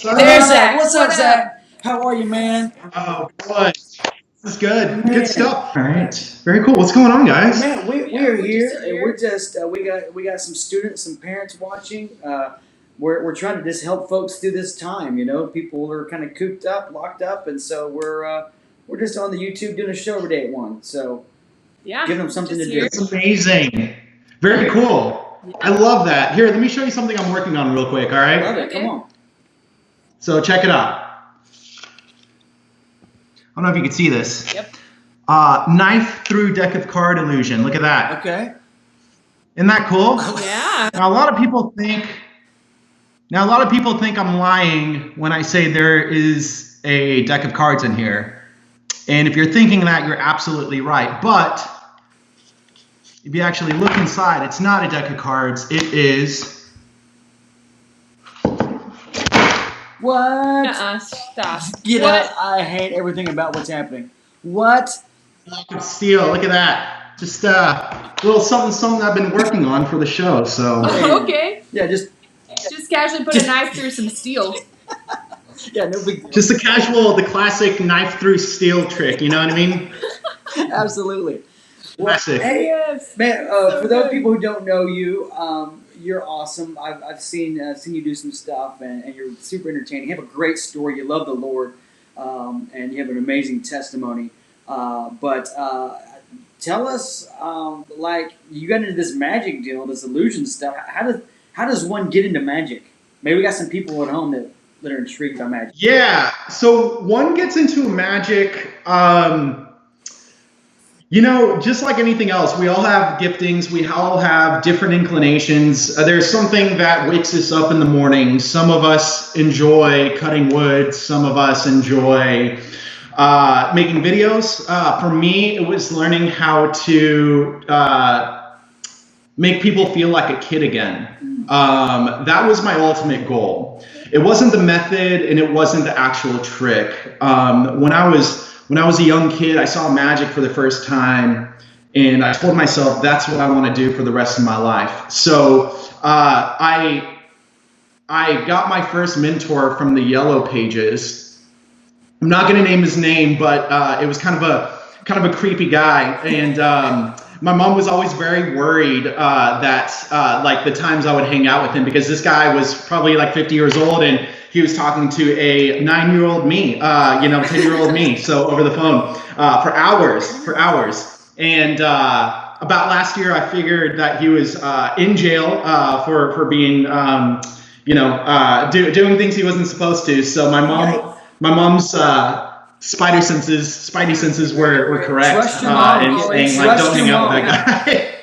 There's Zach. What's up, Zach? How are you, man? Oh, boy. This is good. Good stuff. All right. Very cool. What's going on, guys? Man, we are here, and we're just we got some students, some parents watching. We're trying to just help folks through this time. You know, people are kind of cooped up, locked up, and so we're just on the YouTube doing a show every day at one. So Yeah, giving them something to do. That's amazing. Very cool. I love that. Here, let me show you something I'm working on real quick, all right? Love it. Come on. So check it out. I don't know if you can see this. Yep. Knife through deck of card illusion. Look at that. Okay. Isn't that cool? Yeah. Now a lot of people think I'm lying when I say there is a deck of cards in here. And if you're thinking that, you're absolutely right. But if you actually look inside, it's not a deck of cards. It is. What? Stop. Get What? out. I hate everything about what's happening. What? Block of steel. Look at that. Just a little something I've been working on for the show. So. Oh, okay. Yeah, just casually put a knife through some steel. yeah, no big deal. Just the classic knife through steel trick. You know what I mean? Absolutely. Classic. Hey, Yes. man, So for those good. people who don't know you, you're awesome. I've seen you do some stuff, and you're super entertaining. You have a great story. You love the Lord, and you have an amazing testimony. But tell us, like, you got into this magic deal, this illusion stuff. How does one get into magic? Maybe we got some people at home that are intrigued by magic. Yeah. So one gets into magic. You know, just like anything else, we all have giftings. We all have different inclinations. There's something that wakes us up in the morning. Some of us enjoy cutting wood. Some of us enjoy making videos. For me, it was learning how to make people feel like a kid again. That was my ultimate goal. It wasn't the method, and it wasn't the actual trick. When I was a young kid, I saw magic for the first time, and I told myself that's what I want to do for the rest of my life. So I got my first mentor from the Yellow Pages. I'm not going to name his name, but it was kind of a creepy guy, and my mom was always very worried that like the times I would hang out with him, because this guy was probably like 50 years old, and he was talking to a 9-year-old me, 10-year-old me, so over the phone for hours. And about last year, I figured that he was in jail for being, doing things he wasn't supposed to. So my mom's spidey senses were correct Trust your mom, in always. saying, like, Trust don't your hang out with mom. that guy.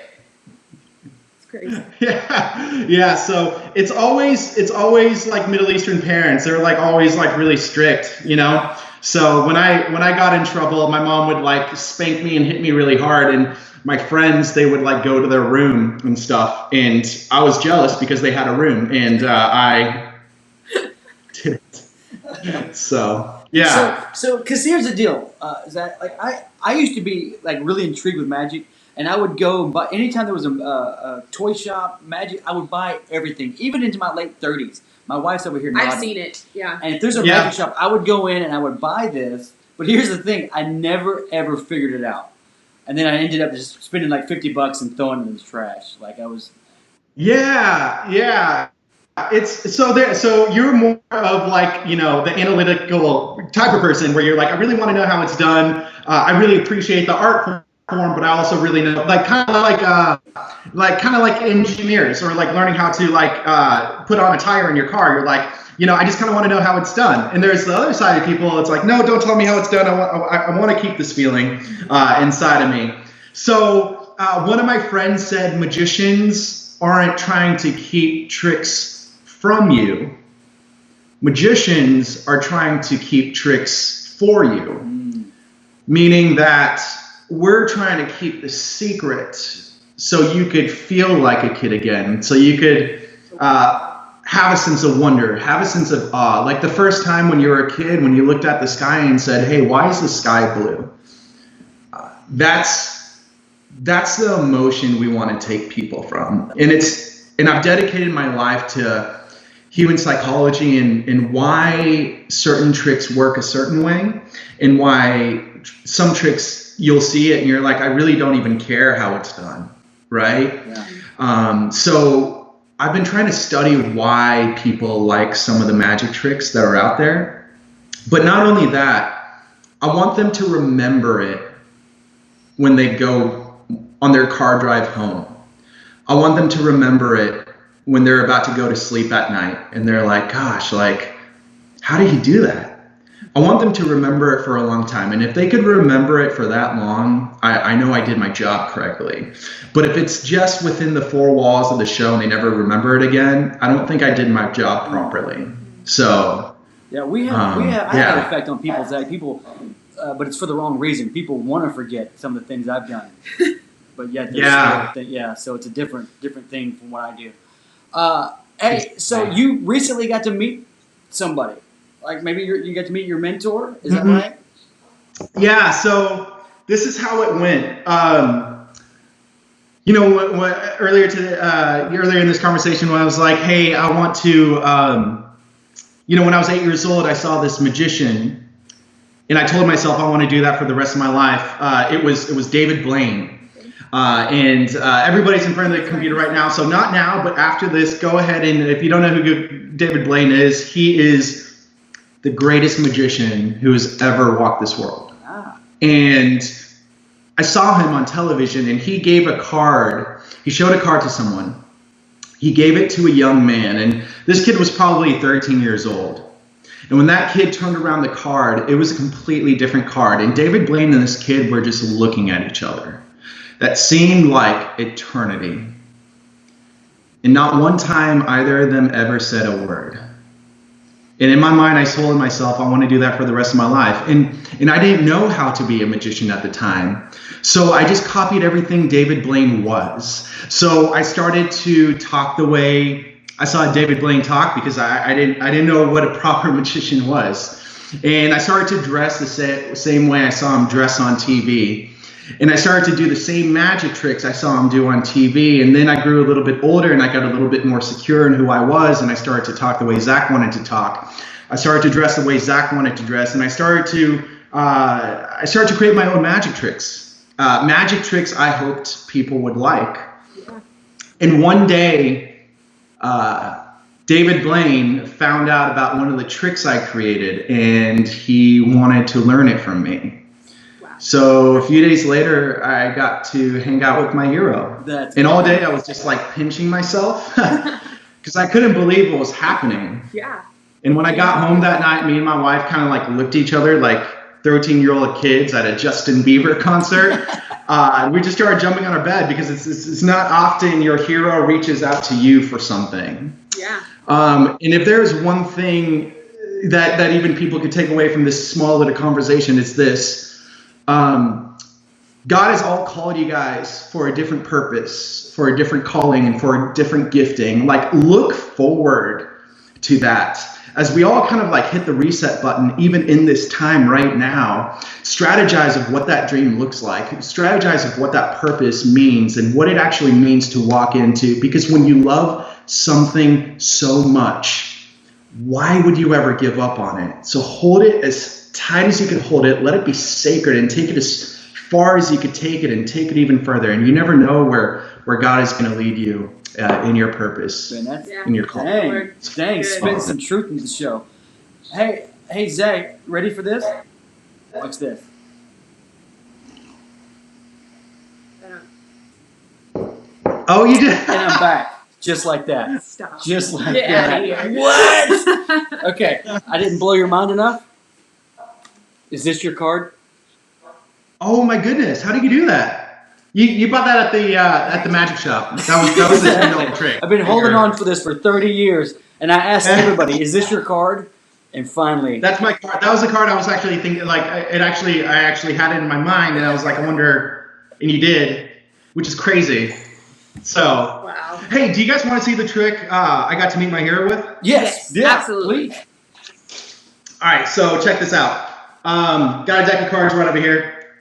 It's crazy. Yeah. So it's always like Middle Eastern parents. They're like always like really strict, you know. So when I got in trouble, my mom would like spank me and hit me really hard, and my friends, they would like go to their room and stuff, and I was jealous because they had a room, and I didn't. So yeah. So, because here's the deal, is that like I used to be like really intrigued with magic, and I would go and buy anytime there was a toy shop magic. I would buy everything, even into my late 30s. My wife's over here nodding. I've seen it. Yeah. And if there's a magic shop, I would go in and I would buy this. But here's the thing: I never ever figured it out, and then I ended up just spending like $50 and throwing it in the trash. Like I was. Yeah. It's so you're more of like, you know, the analytical type of person where you're like, I really want to know how it's done. I really appreciate the art form, but I also really know, like, kind of like engineers, or like learning how to like put on a tire in your car. You're like, you know, I just kind of want to know how it's done. And there's the other side of people. It's like, no, don't tell me how it's done. I want to keep this feeling inside of me. So one of my friends said magicians aren't trying to keep tricks from you. Magicians are trying to keep tricks for you. Meaning that we're trying to keep the secret so you could feel like a kid again, so you could have a sense of wonder, have a sense of awe. Like the first time when you were a kid, when you looked at the sky and said, hey, why is the sky blue? That's the emotion we want to take people from. And I've dedicated my life to human psychology and why certain tricks work a certain way, and why some tricks you'll see it and you're like, I really don't even care how it's done, right? Yeah. So I've been trying to study why people like some of the magic tricks that are out there. But not only that, I want them to remember it when they go on their car drive home. I want them to remember it when they're about to go to sleep at night and they're like, gosh, like, how did he do that? I want them to remember it for a long time. And if they could remember it for that long, I know I did my job correctly. But if it's just within the four walls of the show and they never remember it again, I don't think I did my job properly. So yeah, I have an effect on people that people, but it's for the wrong reason. People want to forget some of the things I've done, but yet so it's a different thing from what I do. Hey, so you recently got to meet somebody, like maybe you got to meet your mentor. Is that right? Yeah. So this is how it went. You know, what earlier in this conversation, when I was like, hey, I want to, you know, when I was 8 years old, I saw this magician, and I told myself I want to do that for the rest of my life. It was David Blaine. And everybody's in front of the computer right now. So not now, but after this, go ahead, and if you don't know who David Blaine is, he is the greatest magician who has ever walked this world. And I saw him on television, and he gave a card. He showed a card to someone. He gave it to a young man, and this kid was probably 13 years old. And when that kid turned around the card, it was a completely different card. And David Blaine and this kid were just looking at each other. That seemed like eternity. And not one time either of them ever said a word. And in my mind, I told myself, I want to do that for the rest of my life. And I didn't know how to be a magician at the time. So I just copied everything David Blaine was. So I started to talk the way I saw David Blaine talk, because I didn't know what a proper magician was. And I started to dress the same way I saw him dress on TV. And I started to do the same magic tricks I saw him do on TV. And then I grew a little bit older, and I got a little bit more secure in who I was. And I started to talk the way Zach wanted to talk. I started to dress the way Zach wanted to dress. And I started to create my own magic tricks. Magic tricks I hoped people would like. Yeah. And one day, David Blaine found out about one of the tricks I created, and he wanted to learn it from me. So a few days later, I got to hang out with my hero. And all day I was just like pinching myself because I couldn't believe what was happening. Yeah. And when I got home that night, me and my wife kind of like looked at each other like 13-year-old kids at a Justin Bieber concert. We just started jumping on our bed, because it's not often your hero reaches out to you for something. Yeah. And if there's one thing that even people could take away from this small little conversation, it's this. God has all called you guys for a different purpose, for a different calling, and for a different gifting. Like, look forward to that. As we all kind of like hit the reset button, even in this time right now, strategize of what that dream looks like. Strategize of what that purpose means and what it actually means to walk into. Because when you love something so much, why would you ever give up on it? So hold it as tight as you can hold it. Let it be sacred, and take it as far as you could take it, and take it even further. And you never know where God is going to lead you in your purpose, in your call. Dang, spitting some truth in the show. Hey, Zach, ready for this? Watch this. Oh, you did? And I'm back. Just like that. Stop. Just like that. What? Okay, I didn't blow your mind enough? Is this your card? Oh my goodness! How did you do that? You bought that at the magic shop. That was the trick. I've been holding on for this for 30 years, and I asked everybody, "Is this your card?" And finally, that's my card. That was the card I was actually thinking. Like, I actually had it in my mind, and I was like, I wonder. And you did, which is crazy. So, wow. Hey, do you guys want to see the trick I got to meet my hero with? Yes, absolutely. Please. All right, so check this out. Got a deck of cards right over here.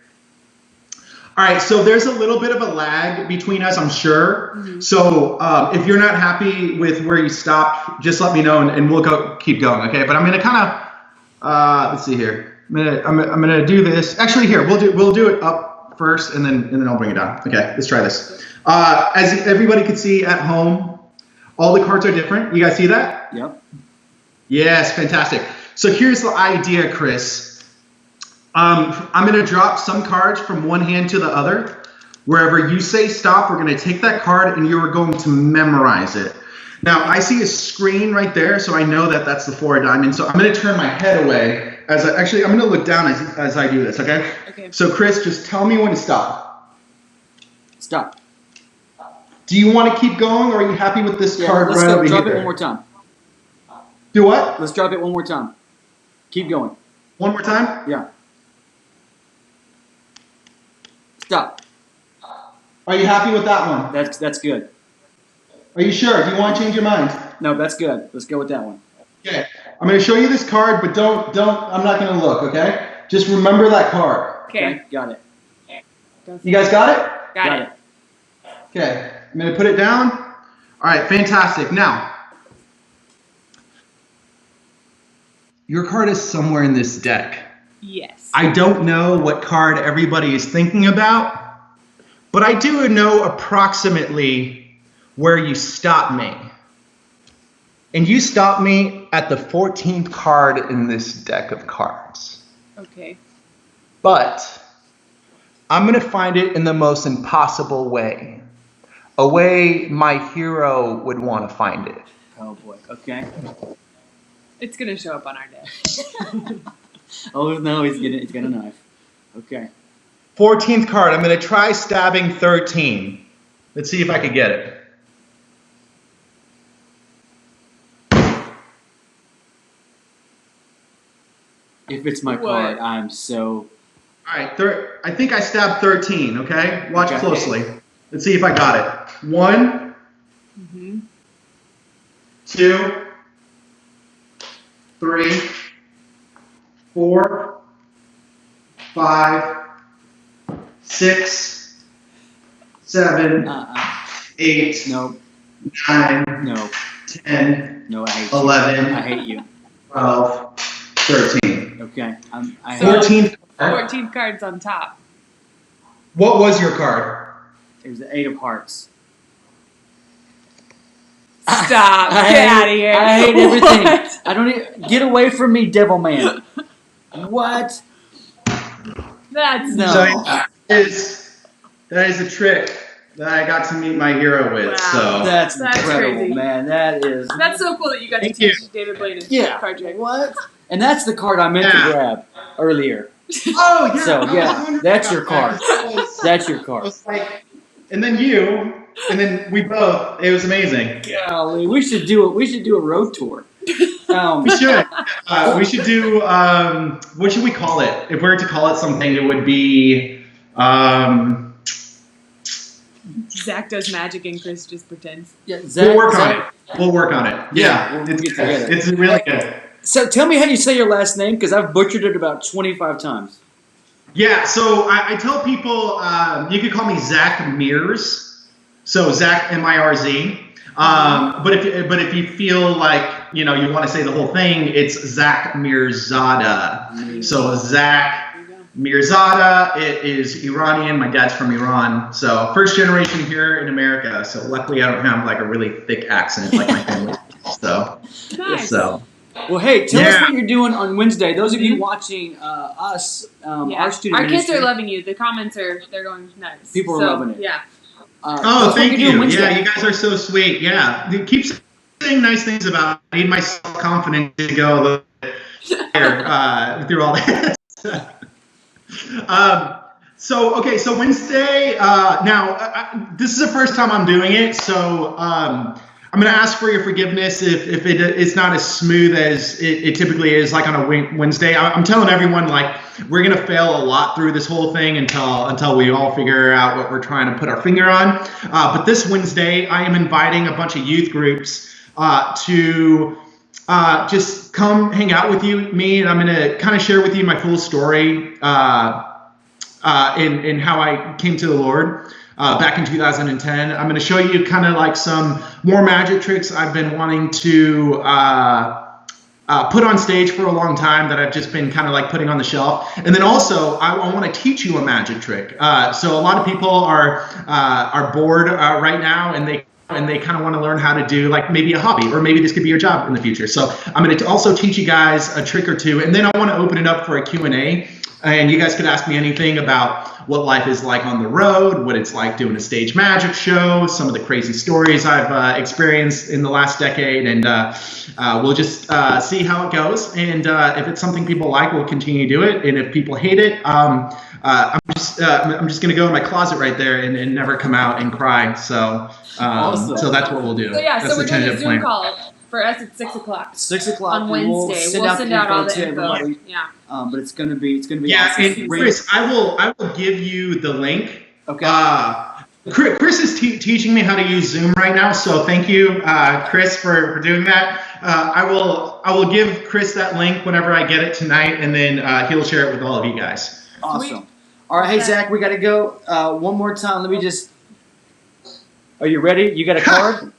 All All right, so there's a little bit of a lag between us, I'm sure. Mhm. So if you're not happy with where you stopped, just let me know and we'll keep going, okay? But I'm gonna kind of let's see here. I'm gonna do this. Actually, here we'll do it up first, and then I'll bring it down. Okay, let's try this. As everybody can see at home, all the cards are different. You guys see that? Yep. Yes, fantastic. So here's the idea, Chris. I'm going to drop some cards from one hand to the other. Wherever you say stop, we're going to take that card and you're going to memorize it. Now, I see a screen right there, so I know that that's the 4 of diamonds. So I'm going to turn my head away. Actually, I'm going to look down as I do this, okay? Okay. So, Chris, just tell me when to stop. Stop. Do you want to keep going, or are you happy with this card let's right go. over Drop here? it one more time. Do what? Let's drop it one more time. Keep going. One more time? Yeah. Stop. Are you happy with that one? That's good. Are you sure? Do you want to change your mind? No, that's good. Let's go with that one. Okay. I'm going to show you this card, but don't. I'm not going to look, okay? Just remember that card. Okay. Got it. You guys got it? Got it. Okay. I'm going to put it down. All right, fantastic. Now, your card is somewhere in this deck. Yes. I don't know what card everybody is thinking about, but I do know approximately where you stop me. And you stop me at the 14th card in this deck of cards. Okay. But I'm going to find it in the most impossible way. A way my hero would want to find it. Oh boy. Okay. It's gonna show up on our deck. Oh no, he's got a knife. Okay. 14th card. I'm going to try stabbing 13. Let's see if I can get it. If it's my What? card, I'm so. All right, I think I stabbed 13, okay? Watch Okay. closely. Let's see if I got it. 1, Mm-hmm. 2, 3, 4, 5, 6, 7, 8, No. 9, No. 10, No. I hate you. 11, I hate you. 12, 13. Okay. I So- hate you. 14th card. 14 cards on top. What was your card? It was the 8 of Hearts. Stop. Get hate- out of here. I hate everything. What? I don't even get away from me, Devil Man. What? That's No. So that is a trick that I got to meet my hero with. Wow. So That's That's incredible, crazy. man. That is. That's so cool that you got to Thank you. teach David Blaine his Yeah. card trick. What? And that's the card I meant Yeah. to grab earlier. oh yeah, So, I was yeah, wondering that's about your card. that. It was- That's your it card. was like, and then you, and then we both. It was amazing. Golly, we should do it. We should do a road tour. We should. We should do. What should we call it? If we were to call it something, it would be. Zach does magic and Chris just pretends. Yeah, Zach, We'll work on Zach- it. We'll work on it. Yeah, we'll it's get good. together. It's really good. So tell me how you say your last name, because I've butchered it about 25 times. Yeah, so I tell people you could call me Zka Mirz, so Zach Mirz. But if you feel like you want to say the whole thing, it's Zka Mirzadeh. So Zak There you go. Mirzadeh. It is Iranian. My dad's from Iran, so first generation here in America. So luckily I don't have like a really thick accent like my family. So Nice. so. Well, hey, tell us Yeah. what you're doing on Wednesday. Those of you watching us, Yeah. our student Our kids ministry, are loving you. The comments they're going nuts. People are So, loving it. Yeah. Oh, tell us what thank you're doing you. Wednesday. Yeah, you guys are so sweet. Yeah, keep saying nice things about me. I need my self-confidence to go a little bit higher, through all that. So Wednesday. Now, this is the first time I'm doing it, so I'm going to ask for your forgiveness if it's not as smooth as it typically is, like on a Wednesday. I'm telling everyone, like, we're going to fail a lot through this whole thing until we all figure out what we're trying to put our finger on. But this Wednesday, I am inviting a bunch of youth groups to just come hang out with me, and I'm going to kind of share with you my full story. in how I came to the Lord back in 2010. I'm going to show you kind of like some more magic tricks I've been wanting to put on stage for a long time that I've just been kind of like putting on the shelf. And then also I want to teach you a magic trick. So a lot of people are bored right now, and they kind of want to learn how to do like maybe a hobby, or maybe this could be your job in the future. So I'm going to also teach you guys a trick or two, and then I want to open it up for a Q&A. And you guys could ask me anything about what life is like on the road, what it's like doing a stage magic show, some of the crazy stories I've experienced in the last decade, and we'll just see how it goes. And if it's something people like, we'll continue to do it. And if people hate it, I'm just gonna go in my closet right there and never come out and cry. So Awesome. so that's what we'll do. So yeah, That's so we're the doing a tentative Zoom plan. call. For us, it's 6 o'clock 6 o'clock on and Wednesday. We'll Send out all the to info. everybody. Yeah. But it's gonna be Yeah, awesome. and Chris, I will give you the link. Okay. Chris is teaching me how to use Zoom right now, so thank you, Chris, for doing that. I will give Chris that link whenever I get it tonight, and then he'll share it with all of you guys. Awesome. Sweet. All right, hey Zach, we gotta go. One more time. Let me just. Are you ready? You got a card?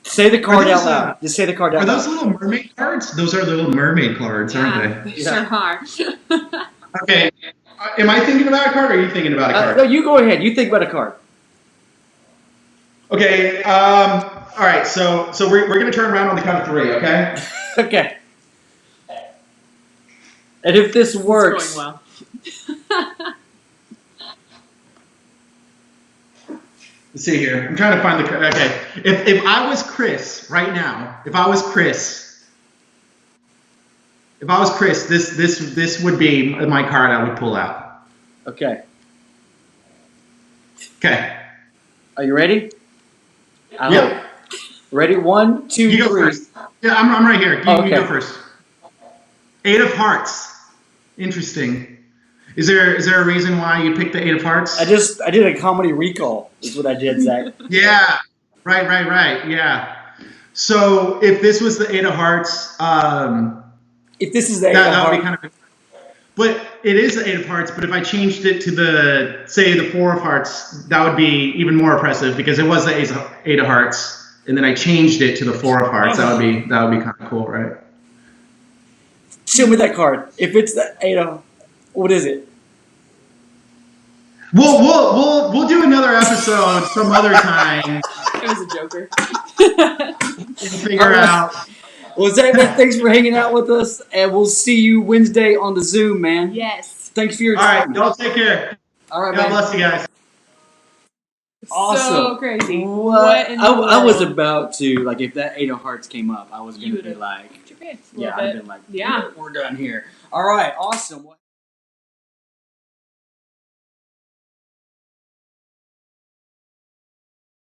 Say the card out loud. Just say the card out Are loud. those little mermaid cards? Those are little mermaid cards, aren't They Yeah. sure are. they? Okay. Am I thinking about a card, or are you thinking about a card? No, you go ahead. You think about a card. Okay. All right. So we're gonna turn around on the count of 3. Okay. Okay. And if this works, It's going well. Let's see here. I'm trying to find the card. Okay. If I was Chris right now, if I was Chris, this would be my card I would pull out. okay. Okay. Are you ready? Yeah. Ready? 1, 2, You go 3. first. Yeah, I'm right here. You Okay. go first. 8 of Hearts. Interesting. Is there a reason why you picked the 8 of Hearts? I did a comedy recall. Is what I did, Zach. Yeah. Right. Yeah. So if this was the 8 of Hearts, If this is the 8 that of would be hearts, kind of. But it is the 8 of Hearts. But if I changed it to the 4 of Hearts, that would be even more impressive, because it was the 8 of Hearts, and then I changed it to the 4 of Hearts. That would be kind of cool, right? show me that card. If it's the 8 of, what is it? We'll do another episode some other time It was a joker. and figure out. Well, Zach, man, thanks for hanging out with us, and we'll see you Wednesday on the Zoom, man. Yes. Thanks for your All right, time. y'all take care. All right, God man. bless you guys. Awesome. So crazy. What? In the I was world? about to, like, if that 8 of hearts came up, I was going You to be would've like, Put your pants a yeah, little I'd bit. been like, Yeah. we're done here. All right, awesome.